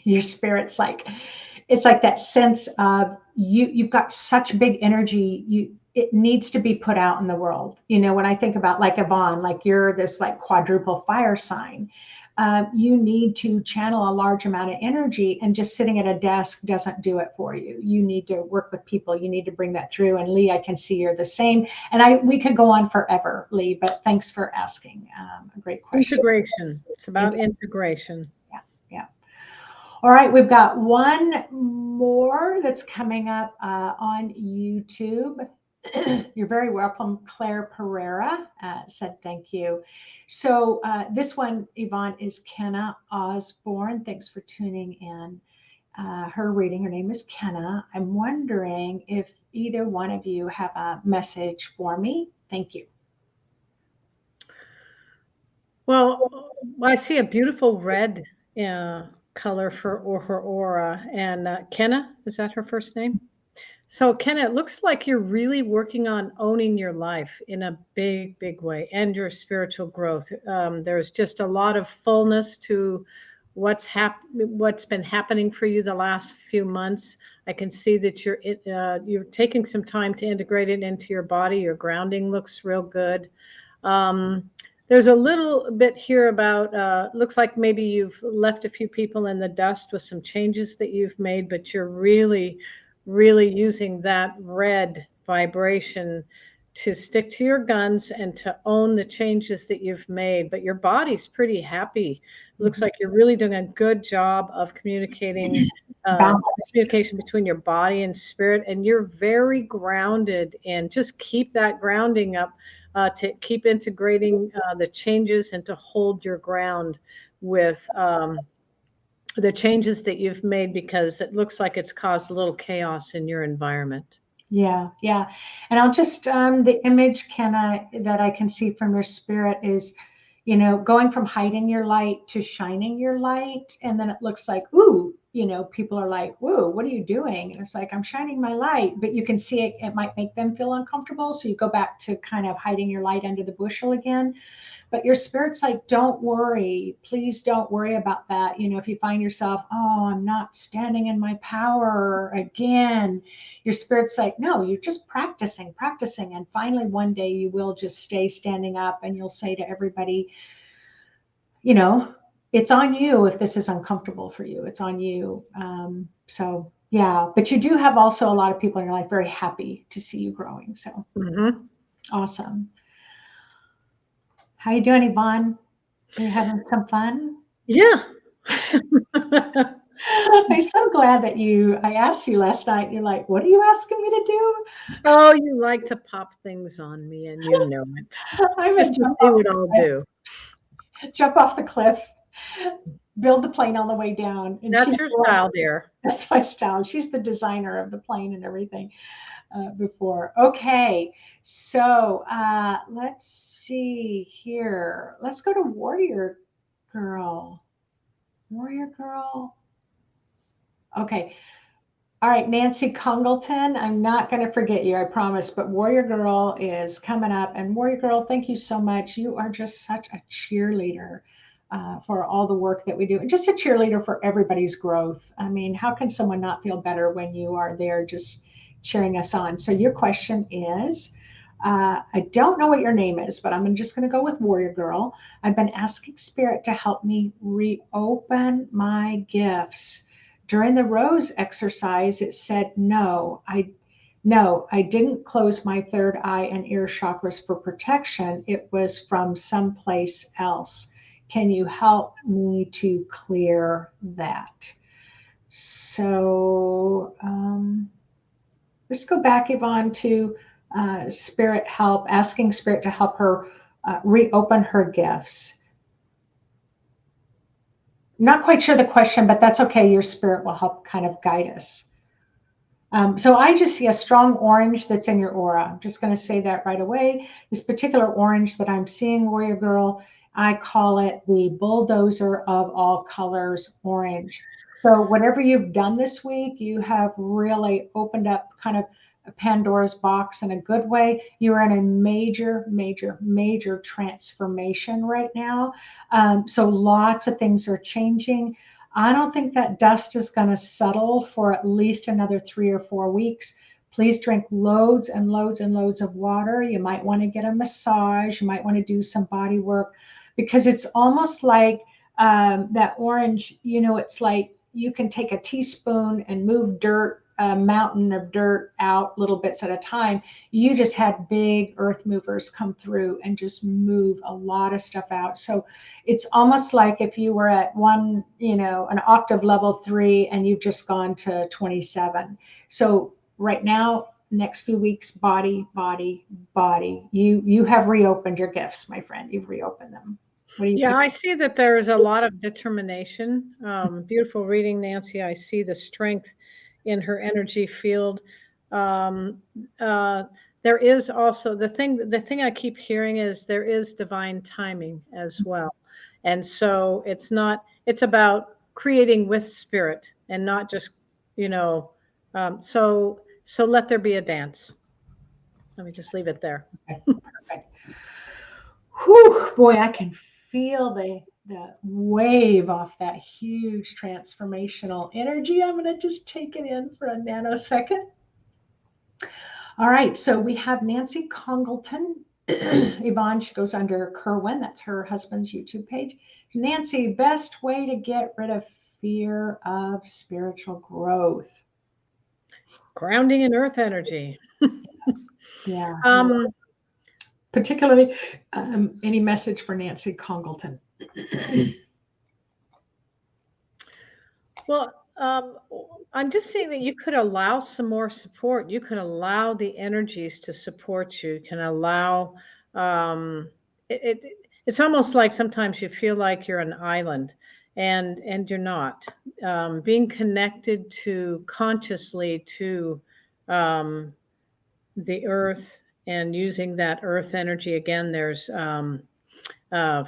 your spirit's like, it's like that sense of you've got such big energy. It needs to be put out in the world. When I think about like Yvonne, like you're this like quadruple fire sign. You need to channel a large amount of energy, and just sitting at a desk doesn't do it for you. You need to work with people. You need to bring that through. And Lee, I can see you're the same. And we could go on forever, Lee, but thanks for asking. A great question. Integration. It's about integration. Yeah, yeah. All right, we've got one more that's coming up on YouTube. You're very welcome. Claire Pereira said thank you. So this one, Yvonne, is Kenna Osborne. Thanks for tuning in. Her reading, her name is Kenna. I'm wondering if either one of you have a message for me. Thank you. Well, I see a beautiful red color for her aura. And Kenna, is that her first name? So, Kenna, it looks like you're really working on owning your life in a big, big way, and your spiritual growth. There's just a lot of fullness to what's been happening for you the last few months. I can see that you're taking some time to integrate it into your body. Your grounding looks real good. There's a little bit here about looks like maybe you've left a few people in the dust with some changes that you've made, but you're really using that red vibration to stick to your guns and to own the changes that you've made. But your body's pretty happy. It looks like you're really doing a good job of communication between your body and spirit, and you're very grounded. And just keep that grounding up to keep integrating the changes and to hold your ground with the changes that you've made, because it looks like it's caused a little chaos in your environment. Yeah, yeah. And I'll just, the image, Kenna, that I can see from your spirit is, going from hiding your light to shining your light. And then it looks like, ooh, people are like, whoa, what are you doing? And it's like, I'm shining my light, but you can see it might make them feel uncomfortable. So you go back to kind of hiding your light under the bushel again. But your spirit's like, don't worry. Please don't worry about that. If you find yourself, oh, I'm not standing in my power again, your spirit's like, no, you're just practicing. And finally, one day you will just stay standing up, and you'll say to everybody, it's on you if this is uncomfortable for you. It's on you. So, yeah. But you do have also a lot of people in your life very happy to see you growing. So, Awesome. How you doing, Yvonne? Are you having some fun? Yeah. I'm so glad that I asked you last night. You're like, what are you asking me to do? Oh, you like to pop things on me, and you know it. I'm Just to see what I'll do. Jump off the cliff, build the plane on the way down. And that's your style, dear. That's my style. She's the designer of the plane and everything before. Okay, so let's see here. Let's go to Warrior Girl. Warrior Girl. Okay. All right, Nancy Congleton, I'm not going to forget you, I promise, but Warrior Girl is coming up. And Warrior Girl, thank you so much. You are just such a cheerleader for all the work that we do, and just a cheerleader for everybody's growth. I mean, how can someone not feel better when you are there just cheering us on? So your question is, I don't know what your name is, but I'm just going to go with Warrior Girl. I've been asking Spirit to help me reopen my gifts. During the rose exercise, it said, no, I didn't close my third eye and ear chakras for protection. It was from someplace else. Can you help me to clear that? So let's go back, Yvonne, to Spirit help, asking Spirit to help her reopen her gifts. Not quite sure the question, but that's okay. Your spirit will help kind of guide us. So I just see a strong orange that's in your aura. I'm just going to say that right away. This particular orange that I'm seeing, Warrior Girl, I call it the bulldozer of all colors orange. So whatever you've done this week, you have really opened up kind of a Pandora's box in a good way. You are in a major, major, major transformation right now. So lots of things are changing. I don't think that dust is going to settle for at least another 3 or 4 weeks. Please drink loads and loads and loads of water. You might want to get a massage. You might want to do some body work because it's almost like that orange, it's like you can take a teaspoon and move dirt, a mountain of dirt out little bits at a time. You just had big earth movers come through and just move a lot of stuff out. So it's almost like if you were at an octave level 3 and you've just gone to 27. So right now, next few weeks, body, body, body. You have reopened your gifts, my friend. You've reopened them. What do you Yeah, think? I see that there's a lot of determination. Beautiful reading, Nancy. I see the strength in her energy field. Um, uh, there is also the thing I keep hearing is there is divine timing as well. And so it's about creating with spirit and not just, you know, so let there be a dance. Let me just leave it there. Okay, perfect. Whew, boy, I can feel the wave off that huge transformational energy. I'm going to just take it in for a nanosecond. All right, so we have Nancy Congleton. Yvonne, she goes under Kerwin. That's her husband's YouTube page. Nancy, best way to get rid of fear of spiritual growth. Grounding in earth energy. Yeah. Um, Particularly, any message for Nancy Congleton? Well, I'm just saying that you could allow some more support. You could allow the energies to support you. You can allow it's almost like sometimes you feel like you're an island, and you're not. Being connected to consciously to um, the earth and using that earth energy again. There's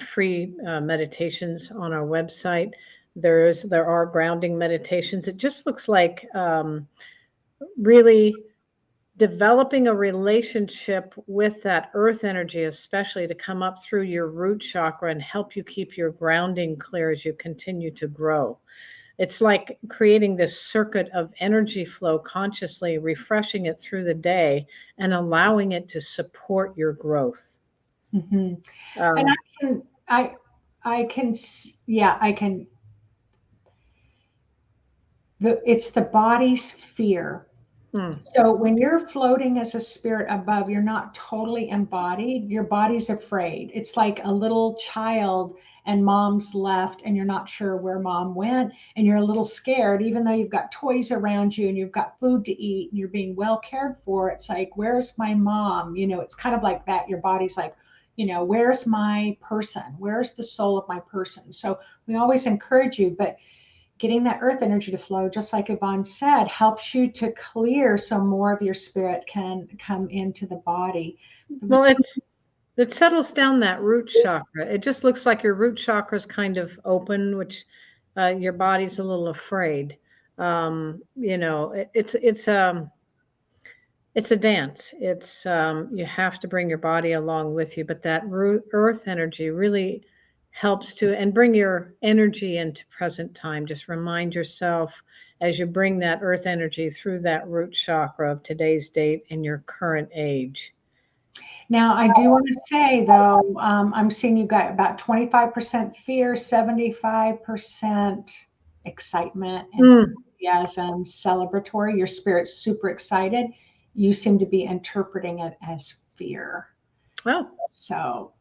free meditations on our website. There are grounding meditations. It just looks like really developing a relationship with that earth energy, especially to come up through your root chakra and help you keep your grounding clear as you continue to grow. It's like creating this circuit of energy flow consciously, refreshing it through the day and allowing it to support your growth. Mm-hmm. And Um, yeah, I can. It's the body's fear. hmm. So when you're floating as a spirit above, you're not totally embodied. Your body's afraid. It's like a little child and mom's left and you're not sure where mom went and you're a little scared, even though you've got toys around you and you've got food to eat and you're being well cared for. It's like, where's my mom? It's kind of like that. Your body's like, where's my person? Where's the soul of my person? So we always encourage you, but getting that earth energy to flow, just like Yvonne said, helps you to clear so more of your spirit can come into the body. Well, it settles down that root chakra. It just looks like your root chakra is kind of open, which your body's a little afraid. It's a dance. It's you have to bring your body along with you, but that root earth energy really helps to and bring your energy into present time. Just remind yourself as you bring that earth energy through that root chakra of today's date and your current age. Now, I do want to say, though, I'm seeing you got about 25% fear, 75% excitement, Mm. enthusiasm, celebratory. Your spirit's super excited. You seem to be interpreting it as fear. Oh, So,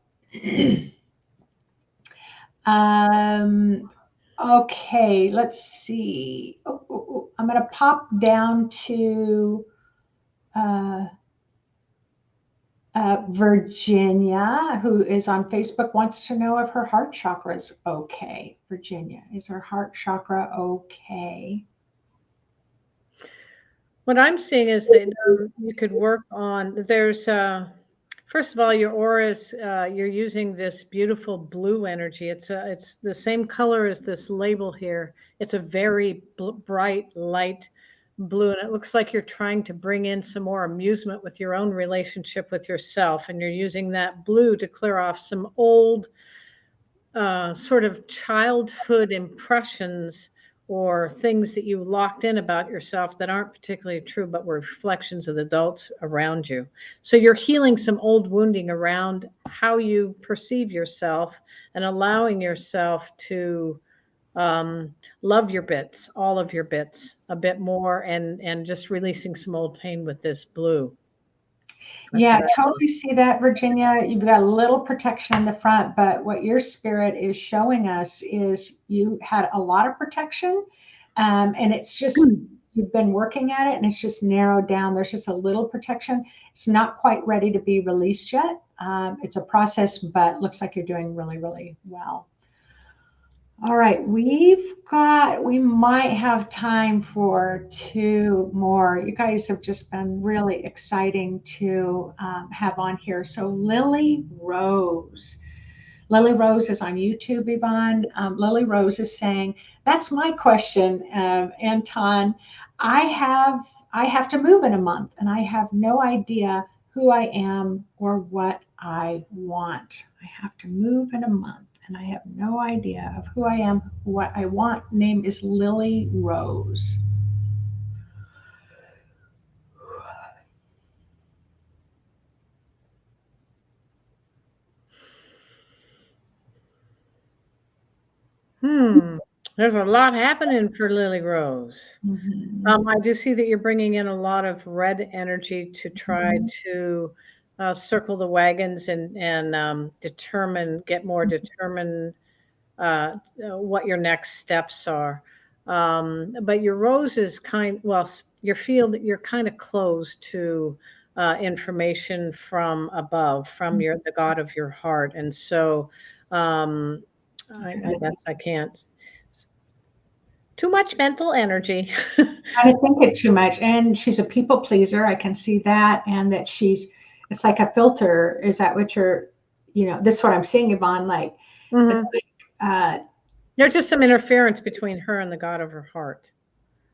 okay, let's see. I'm going to pop down to uh, Virginia, who is on Facebook, wants to know if her heart chakra is okay. Virginia, is her heart chakra okay? What I'm seeing is that you could work on, there's, first of all, your aura is, you're using this beautiful blue energy. It's the same color as this label here. It's a very bright, light blue, and it looks like you're trying to bring in some more amusement with your own relationship with yourself, and you're using that blue to clear off some old sort of childhood impressions or things that you locked in about yourself that aren't particularly true, but were reflections of the adults around you. So you're healing some old wounding around how you perceive yourself and allowing yourself to love your bits, all of your bits, a bit more, and just releasing some old pain with this blue. That's Yeah, what totally see that, Virginia. You've got a little protection in the front, but what your spirit is showing us is you had a lot of protection, and it's just you've been working at it, and it's just narrowed down. There's just a little protection. It's not quite ready to be released yet. It's a process, but looks like you're doing really, really well. All right, we might have time for two more. You guys have just been really exciting to have on here. So Lily Rose. Lily Rose is on YouTube, Yvonne. Lily Rose is saying, that's my question, Anton. I have I have to move in a month and I have no idea who I am or what I want. I have to move in a month and I have no idea of who I am, what I want. Name is Lily Rose. There's a lot happening for Lily Rose. Mm-hmm. I do see that you're bringing in a lot of red energy to try Mm-hmm. to circle the wagons and get more determined what your next steps are. But your rose is well, you feel that you're kind of closed to information from above, from the God of your heart, and so um, I guess I can't. Too much mental energy. I think it too much. And she's a people pleaser. I can see that. And that it's like a filter. Is that what this is what I'm seeing, Yvonne. Like, it's Mhm. like, There's just some interference between her and the God of her heart.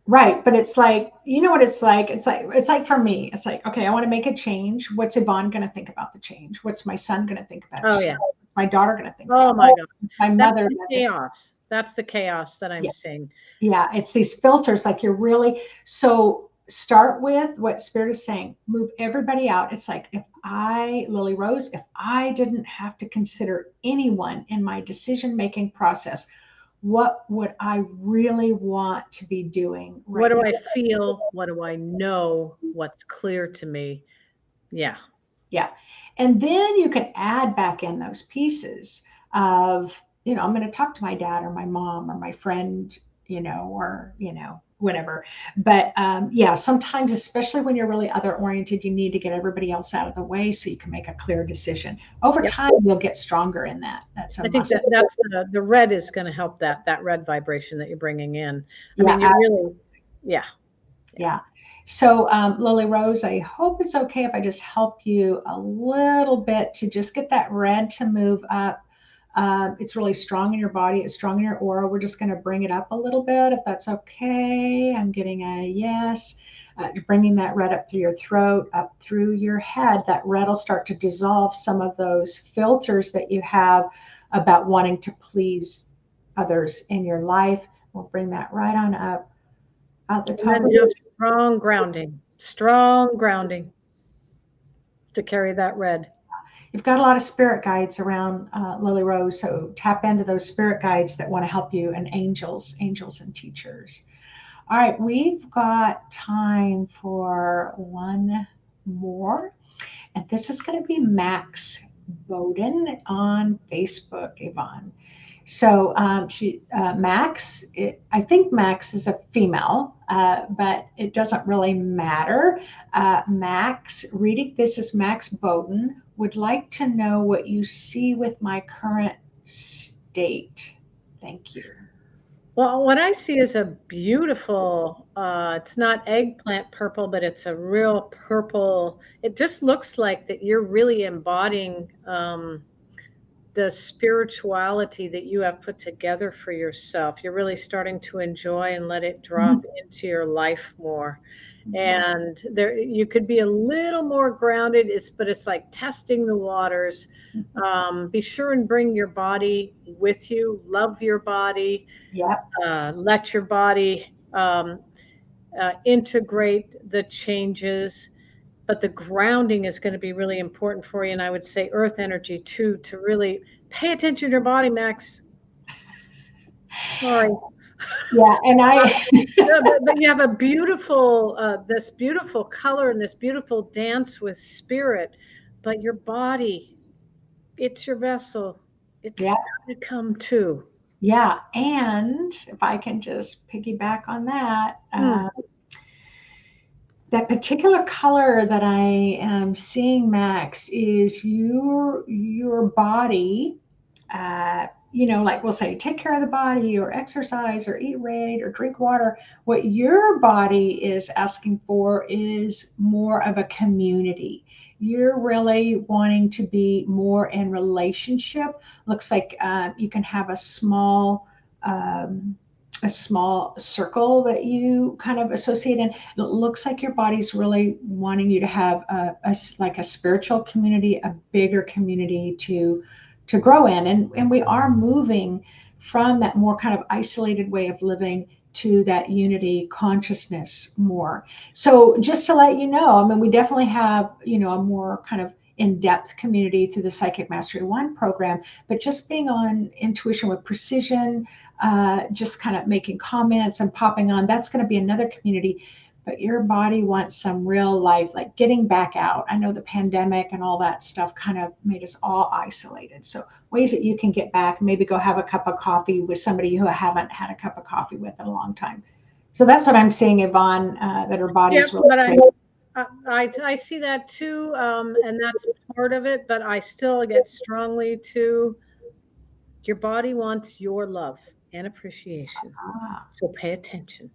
right. But it's like, you know what it's like? It's like for me, it's like, okay, I want to make a change. What's Yvonne going to think about the change? What's my son going to think about Oh change? yeah. What's my daughter going to think Oh about? my God. What's my That's mother the going to think? chaos. That's the chaos that I'm Yeah. seeing. Yeah, it's these filters. Like you're really so start with what Spirit is saying. Move everybody out. It's like Lily Rose, if I didn't have to consider anyone in my decision making process, what would I really want to be doing What right do now? I feel? What do I know? What's clear to me? Yeah. Yeah. And then you can add back in those pieces of, I'm going to talk to my dad or my mom or my friend, or, whatever. But yeah, sometimes, especially when you're really other oriented, you need to get everybody else out of the way so you can make a clear decision. Over Yep. time, you'll get stronger in that. That's a I think must. that's the red is going to help that red vibration that you're bringing in. I Yeah. mean, you're really, yeah. Yeah. So, Lily Rose, I hope it's okay if I just help you a little bit to just get that red to move up. It's really strong in your body. It's strong in your aura. We're just going to bring it up a little bit, if that's okay. I'm getting a yes. Bringing that red up through your throat, up through your head. That red will start to dissolve some of those filters that you have about wanting to please others in your life. We'll bring that right on up out the And top then of you have strong grounding to carry that red. You've got a lot of spirit guides around, Lily Rose, so tap into those spirit guides that want to help you, and angels and teachers. All right, we've got time for one more, and this is going to be Max Bowden on Facebook, Yvonne. So I think Max is a female, but it doesn't really matter. Max, reading this is Max Bowden, would like to know what you see with my current state. Thank you. Well, what I see is a beautiful, it's not eggplant purple, but it's a real purple. It just looks like that you're really embodying the spirituality that you have put together for yourself. You're really starting to enjoy and let it drop into your life more. And there, you could be a little more grounded. But it's like testing the waters. Be sure and bring your body with you. Love your body. Yep. Let your body integrate the changes, but the grounding is going to be really important for you. And I would say earth energy too, to really pay attention to your body, Max. Sorry. Yeah. And But you have a beautiful, this beautiful color and this beautiful dance with spirit, but your body, it's your vessel. It's yeah. got to come too. Yeah. And if I can just piggyback on that, that particular color that I am seeing, Max, is your body. Like we'll say, take care of the body, or exercise, or eat right, or drink water. What your body is asking for is more of a community. You're really wanting to be more in relationship. Looks like you can have um, a small circle that you kind of associate in. It looks like your body's really wanting you to have like a spiritual community, a bigger community to grow in. And we are moving from that more kind of isolated way of living to that unity consciousness more. So just to let you know, I mean, we definitely have, a more kind of in-depth community through the Psychic Mastery One program, but just being on Intuition with Precision, just kind of making comments and popping on, that's going to be another community. But your body wants some real life, like getting back out. I know the pandemic and all that stuff kind of made us all isolated. So ways that you can get back, maybe go have a cup of coffee with somebody who I haven't had a cup of coffee with in a long time. So that's what I'm seeing, Yvonne, that her body's really But great. I see that too, and that's part of it. But I still get strongly to your body wants your love and appreciation. Ah, So pay attention.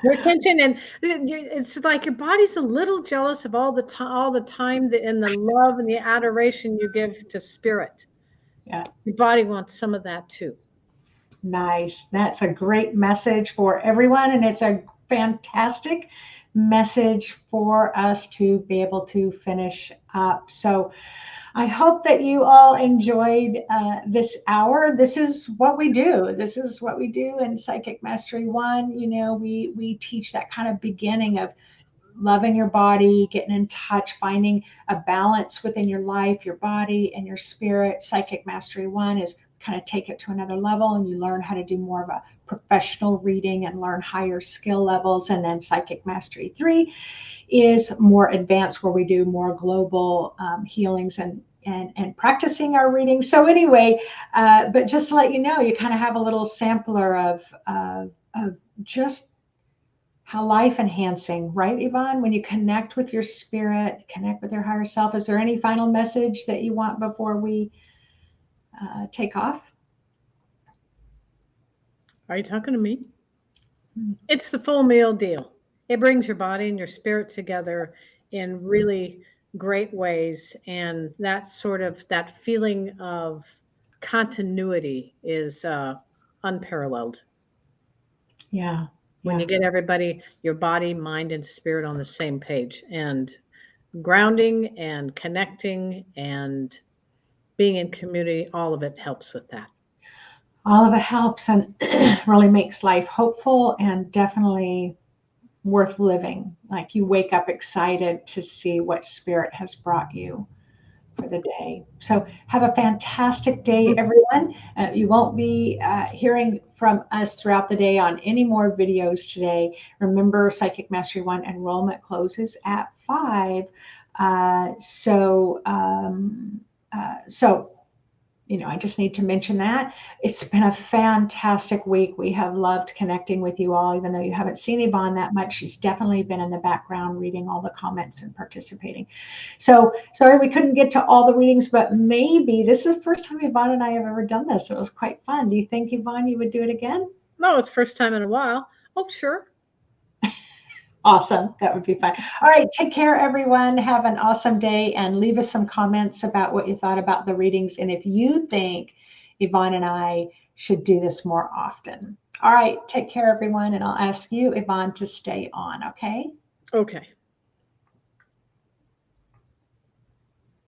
Pay attention, and it's like your body's a little jealous of all the time and the love and the adoration you give to spirit. yeah. Your body wants some of that too. Nice. That's a great message for everyone. And it's a fantastic message for us to be able to finish up. So I hope that you all enjoyed this hour. This is what we do. This is what we do in Psychic Mastery One. We teach that kind of beginning of loving your body, getting in touch, finding a balance within your life, your body, and your spirit. Psychic Mastery One is kind of take it to another level, and you learn how to do more of a professional reading and learn higher skill levels. And then Psychic Mastery 3 is more advanced, where we do more global healings and practicing our reading. So anyway, but just to let you know, you kind of have a little sampler of just how life enhancing, right, Yvonne? When you connect with your spirit, connect with your higher self. Is there any final message that you want before we take off? Are you talking to me? It's the full meal deal. It brings your body and your spirit together in really great ways. And that feeling of continuity is unparalleled. Yeah. When you get everybody, your body, mind, and spirit on the same page, and grounding and connecting and being in community, all of it helps with that. All of it helps and really makes life hopeful and definitely worth living. Like you wake up excited to see what spirit has brought you for the day. So have a fantastic day, everyone. You won't be hearing from us throughout the day on any more videos today. Remember, Psychic Mastery One enrollment closes at 5. So I just need to mention that. It's been a fantastic week. We have loved connecting with you all, even though you haven't seen Yvonne that much. She's definitely been in the background reading all the comments and participating. So sorry we couldn't get to all the readings, but maybe this is the first time Yvonne and I have ever done this. It was quite fun. Do you think, Yvonne, you would do it again? No, it's first time in a while. Oh, sure. Awesome. That would be fun. All right. Take care, everyone. Have an awesome day and leave us some comments about what you thought about the readings and if you think Yvonne and I should do this more often. All right. Take care, everyone. And I'll ask you, Yvonne, to stay on. Okay. Okay.